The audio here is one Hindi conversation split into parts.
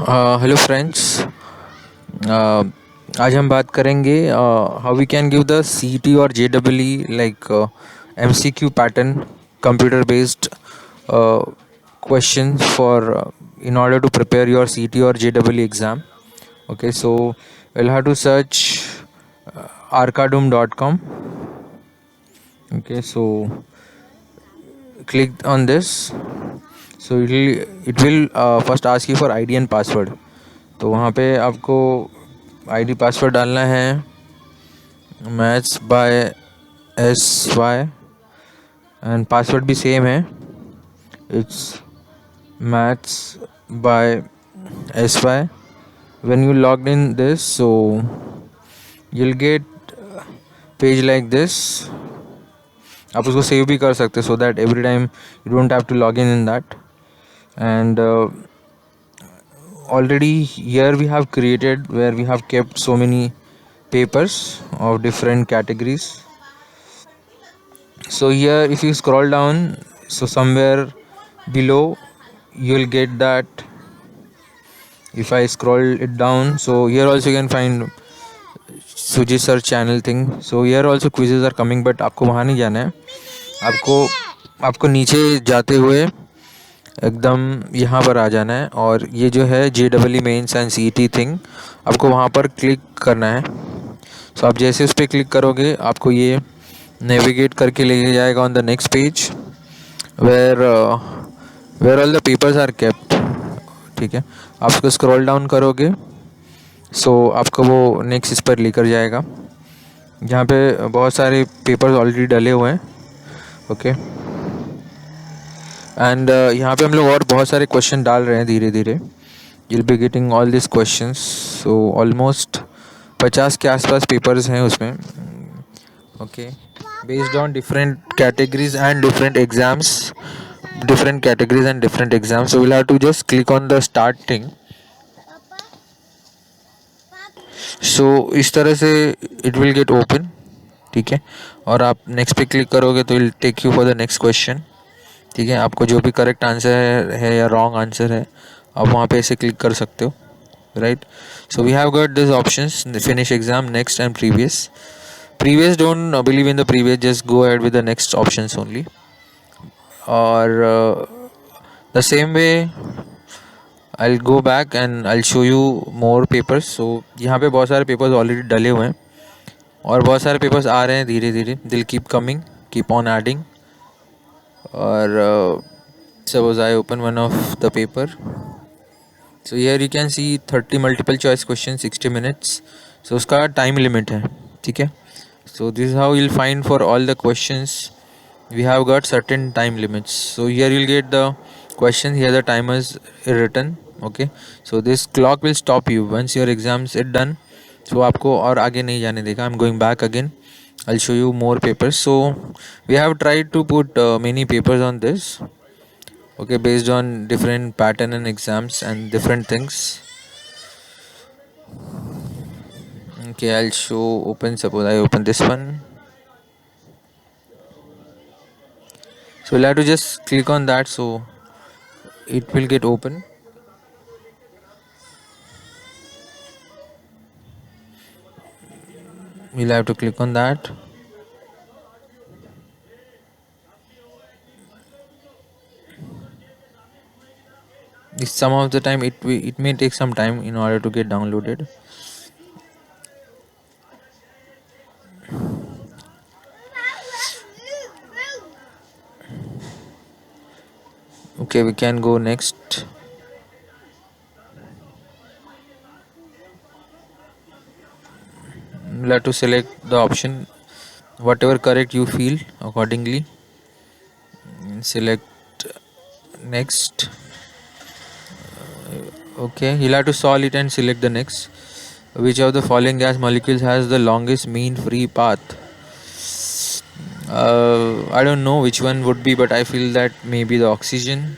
Hello friends. आज हम बात करेंगे how we can give the CET और JW like MCQ pattern computer based question for in order to prepare your CT or JEE exam. Okay, so you'll have to search arcadum.com. Okay, so click on this. So it will first ask you for ID and password. तो वहाँ पे आपको आईडी पासवर्ड डालना है maths by S Y and password भी सेम है, it's maths by S Y. when you logged in this, so you'll get page like this. आप उसको सेव भी कर सकते so that every time you don't have to log in that. And already here we have created where we have kept so many papers of different categories. So here if you scroll down, so somewhere below you'll get that. If I scroll it down, so here also you can find Suji sir channel thing. So here also quizzes are coming, but आपको वहाँ नहीं जाना है. आपको नीचे जाते हुए एकदम यहाँ पर आ जाना है और ये जो है JEE mains and CET thing आपको वहाँ पर क्लिक करना है. सो आप जैसे उस पर क्लिक करोगे आपको ये नेविगेट करके ले जाएगा on the next page where all the papers are kept. ठीक है, आप उसको स्क्रॉल डाउन करोगे सो आपको वो नेक्स्ट इस पर लेकर जाएगा जहाँ पे बहुत सारे पेपर्स ऑलरेडी डले हुए हैं. ओके, एंड यहाँ पे हम लोग और बहुत सारे क्वेश्चन डाल रहे हैं धीरे धीरे. you'll be getting all these questions. so almost 50 के आसपास पेपर्स हैं उसमें. Okay, based on different categories and different exams, different categories and different exams. So we'll have to just click on the start thing. So इस तरह से it will get open. ठीक है, और आप नेक्स्ट पे क्लिक करोगे तो will take you for the next question. ठीक है, आपको जो भी करेक्ट आंसर है या रॉन्ग आंसर है आप वहाँ पे ऐसे क्लिक कर सकते हो. Right, so we have got this options: finish exam, next and previous. Don't believe in the previous, just go ahead with the next options only. और the same way I'll go back and I'll show you more papers. so यहाँ पे बहुत सारे पेपर्स ऑलरेडी डले हुए हैं और बहुत सारे पेपर्स आ रहे हैं धीरे धीरे. they'll keep coming, keep on adding. और suppose I open one of the paper. so here you can see 30 multiple choice questions, 60 minutes. so उसका टाइम लिमिट है. ठीक है, so this is how you'll find for all the questions we have got certain time limits. so here you'll get the question, here the timer is written. okay, so this clock will stop you once your exams is done. so आपको और आगे नहीं जाने देगा. I'm going back again, I'll show you more papers. so we have tried to put many papers on this. okay, based on different pattern and exams and different things. okay, I'll show open. suppose I open this one. so we'll have to just click on that so it will get open. we'll have to click on that. Some of the time it may take some time in order to get downloaded. okay, we can go next. we'll have to select the option whatever correct you feel accordingly. select next. okay, you'll have to solve it and select the next. which of the following gas molecules has the longest mean free path? I don't know which one would be, but I feel that maybe the oxygen.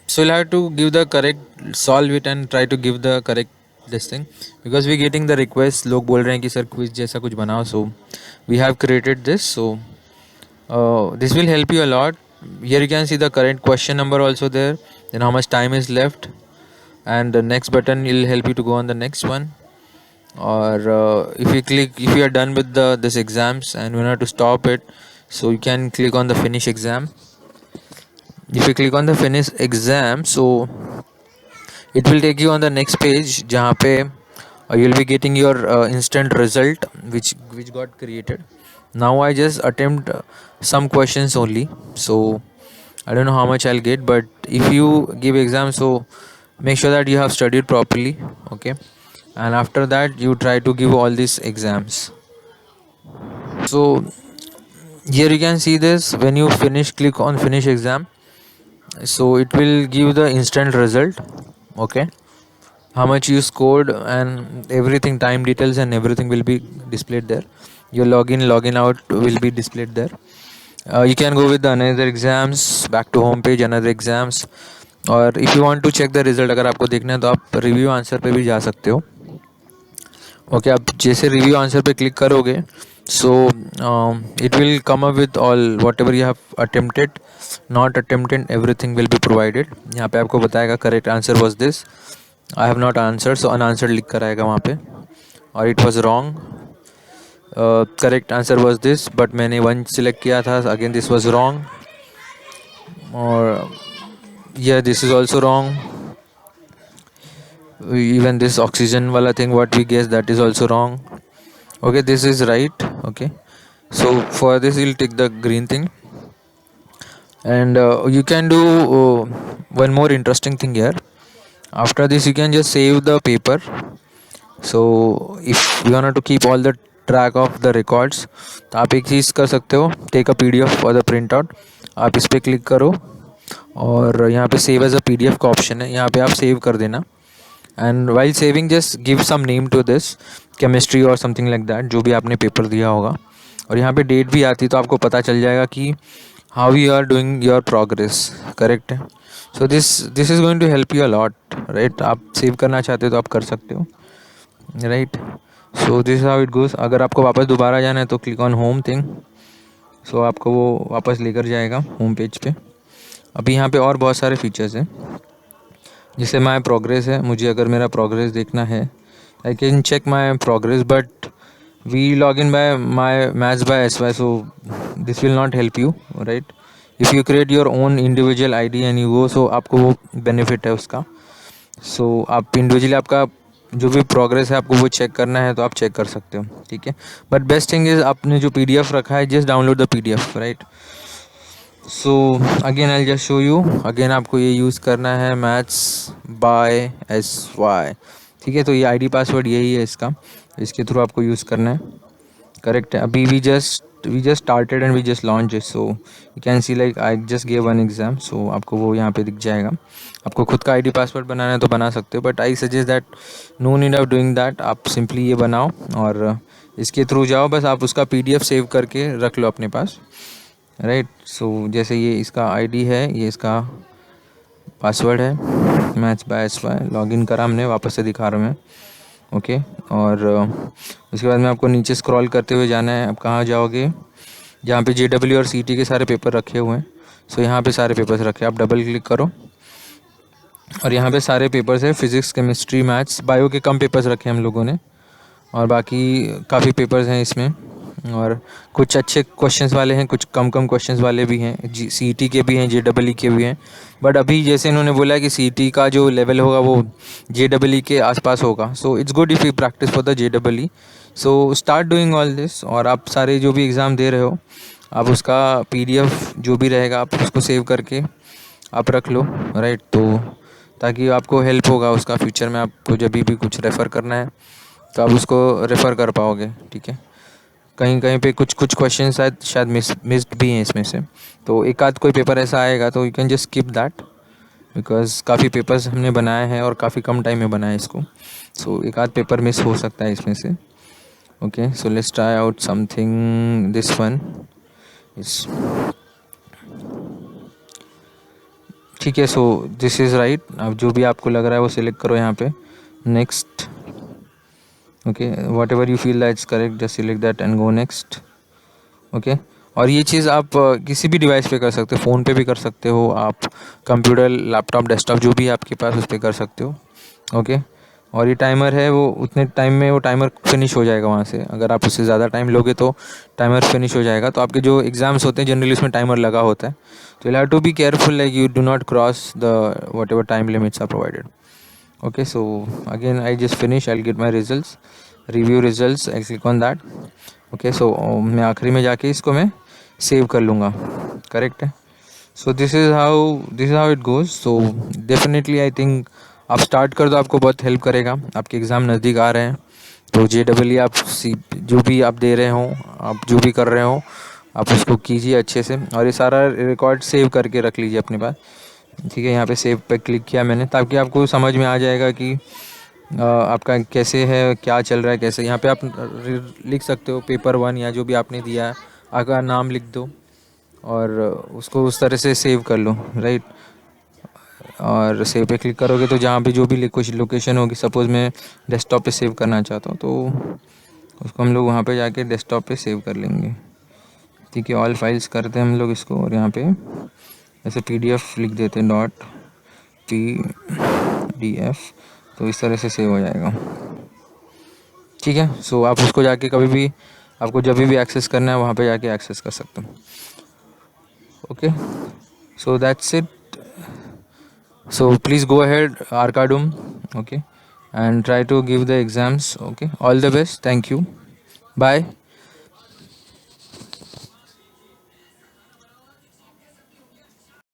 so you'll have to give the correct, solve it and try to give the correct this thing, because we're getting the request. लोग बोल रहे हैं कि सर क्विज जैसा कुछ बनाओ. so we have created this. so this will help you a lot. Here you can see the current question number also there, then how much time is left. and the next button will help you to go on the next one. Or if you are done with this exams and you want to stop it, so you can click on the finish exam. If you click on the finish exam, so it will take you on the next page जहाँ पे you'll be getting your instant result which got created. Now I just attempt some questions only, so I don't know how much I'll get, but if you give exam, so make sure that you have studied properly, okay, and after that you try to give all these exams. So here you can see this, when you finish, click on finish exam, so it will give the instant result, okay, how much you scored and everything, time details and everything will be displayed there. Your login out will be displayed there. You can go with the another exams, back to home page, another exams, और if you want to check the result, अगर आपको देखना है तो आप रिव्यू आंसर पे भी जा सकते हो, ओके। आप जैसे रिव्यू आंसर पे क्लिक करोगे, so it will come up with all what ever you have attempted, not attempted, everything will be provided. यहाँ पे आपको बताएगा correct answer was this, I have not answer, so unanswered लिख कर आएगा वहाँ पे, और it was wrong, correct answer was this, but मैंने 1 सिलेक्ट किया था, अगेन दिस वॉज रॉन्ग, और yeah, this is also wrong. Even this oxygen wala thing what we guess, that is also wrong, okay, this is right, okay. So for this you'll take the green thing, and you can do one more interesting thing here. After this you can just save the paper. So if you want to keep all the track of the records, तो आप एक चीज़ कर सकते हो, take a PDF for the print out, आप इस पर क्लिक करो और यहाँ पे सेव एज अ PDF का ऑप्शन है, यहाँ पे आप सेव कर देना, and while saving just give some name to this, chemistry और समथिंग लाइक दैट, जो भी आपने पेपर दिया होगा, और यहाँ पे डेट भी आती है तो आपको पता चल जाएगा कि how you are doing your progress, correct है। So this is going to help you a lot, right. आप सेव करना चाहते हो तो आप कर सकते हो, right. So this how it goes. अगर आपको वापस दोबारा जाना है तो click on home thing, so आपको वो वापस लेकर जाएगा होम पेज पे। अभी यहाँ पे और बहुत सारे फीचर्स हैं, जैसे माई प्रोग्रेस है, मुझे अगर मेरा प्रोग्रेस देखना है, I can check my progress, but we log in by my maths by SY, so this will not help you, right. If you create your own individual ID and you go, so आपको वो बेनिफिट है उसका। सो आप इंडिविजुअली आपका जो भी प्रोग्रेस है आपको वो चेक करना है तो आप चेक कर सकते हो, ठीक है। बट बेस्ट थिंग इज़ आपने जो PDF रखा है, just download the PDF, right. So again I just show you, again आपको ये यूज़ करना है मैथ्स बाय SY, ठीक है। तो ये ID पासवर्ड यही है इसका, इसके थ्रू आपको यूज़ करना है, करेक्ट है। अभी we just started and we just launch it, so you can see like I just give one exam, so आपको वो यहाँ पे दिख जाएगा। आपको खुद का ID पासवर्ड बनाना है तो बना सकते हो, but I suggest that no need of doing that, आप सिंपली ये बनाओ और इसके थ्रू जाओ, बस आप उसका PDF सेव करके रख लो अपने पास, राइट। सो जैसे ये इसका ID है, ये इसका पासवर्ड है, मैथ्स बाय SY, लॉगिन करा हमने, वापस से दिखा रहा हूँ मैं, ओके। और उसके बाद में आपको नीचे स्क्रॉल करते हुए जाना है। आप कहाँ जाओगे, जहाँ पे JW और CT के सारे पेपर रखे हुए हैं, सो यहाँ पे सारे पेपर्स रखे, आप डबल क्लिक करो और यहाँ पे सारे पेपर्स है, फिज़िक्स, केमिस्ट्री, मैथ्स, बायो के कम पेपर्स रखे हम लोगों ने, और बाकी काफ़ी पेपर्स हैं इसमें, और कुछ अच्छे क्वेश्चंस वाले हैं, कुछ कम क्वेश्चंस वाले भी हैं, CT के भी हैं, JEE के भी हैं। बट अभी जैसे इन्होंने बोला है कि CT का जो लेवल होगा वो JEE के आसपास होगा, so it's good if you practice for the JEE। So start doing all this, और आप सारे जो भी एग्ज़ाम दे रहे हो, आप उसका PDF जो भी रहेगा आप उसको सेव करके आप रख लो, राइट। तो ताकि आपको हेल्प होगा उसका, फ्यूचर में आपको जब भी कुछ रेफ़र करना है तो आप उसको रेफ़र कर पाओगे, ठीक है। कहीं कहीं पे कुछ क्वेश्चन शायद मिस्ड भी हैं इसमें से, तो एक आध कोई पेपर ऐसा आएगा तो you can just skip that, because काफ़ी पेपर्स हमने बनाए हैं और काफ़ी कम टाइम में बनाए इसको, सो एक आध पेपर मिस हो सकता है इसमें से, okay. So let's try out something, this one इस, ठीक है। सो दिस इज़ राइट, अब जो भी आपको लग रहा है वो सिलेक्ट करो यहाँ पे, next, okay. What ever you feel that's correct, just select that and go next, okay. और ये चीज़ आप किसी भी डिवाइस पे कर सकते हो, फ़ोन पे भी कर सकते हो आप, कंप्यूटर, लैपटॉप, डेस्कटॉप, जो भी आपके पास उस पर कर सकते हो, ओके। और ये टाइमर है वो उतने टाइम में वो टाइमर फिनिश हो जाएगा वहाँ से। अगर आप उससे ज़्यादा टाइम लोगे तो टाइमर फिनिश हो जाएगा। तो आपके जो एग्ज़ाम्स होते हैं जनरली उसमें टाइमर लगा होता है, तो you have to be careful like you do not cross the whatever time limits are provided. Okay, so again I just finish, I get my results, review results, I click on that. Okay, so मैं आखिरी में जाके इसको मैं सेव कर लूँगा, करेक्ट है। So this is how it goes. So definitely I think आप स्टार्ट कर दो, आपको बहुत हेल्प करेगा। आपके एग्ज़ाम नज़दीक आ रहे हैं, तो JEE आप जो भी आप दे रहे हो, आप जो भी कर रहे हो, आप उसको कीजिए अच्छे से, और ये सारा रिकॉर्ड सेव करके रख लीजिए अपने पास। ठीक है, यहाँ पे सेव पे क्लिक किया मैंने, ताकि आपको समझ में आ जाएगा कि आपका कैसे है, क्या चल रहा है, कैसे। यहाँ पे आप लिख सकते हो पेपर 1 या जो भी आपने दिया है, आपका नाम लिख दो और उसको उस तरह से सेव कर लो, राइट। और सेव पे क्लिक करोगे तो जहाँ भी जो भी कुछ लोकेशन होगी, सपोज़ मैं डेस्कटॉप पे सेव करना चाहता हूँ, तो उसको हम लोग वहाँ पे जाके डेस्कटॉप पे सेव कर लेंगे। ठीक है, ऑल फाइल्स करते हैं हम लोग इसको, और यहाँ पे ऐसे PDF लिख देते हैं, .pdf, तो इस तरह से सेव हो जाएगा। ठीक है, सो आप उसको जाके कभी भी, आपको जब भी एक्सेस करना है वहाँ पे जाके एक्सेस कर सकते हो। Okay, so that's it. So please go ahead, Arcadum, okay, and try to give the exams. Okay, all the best. Thank you. Bye.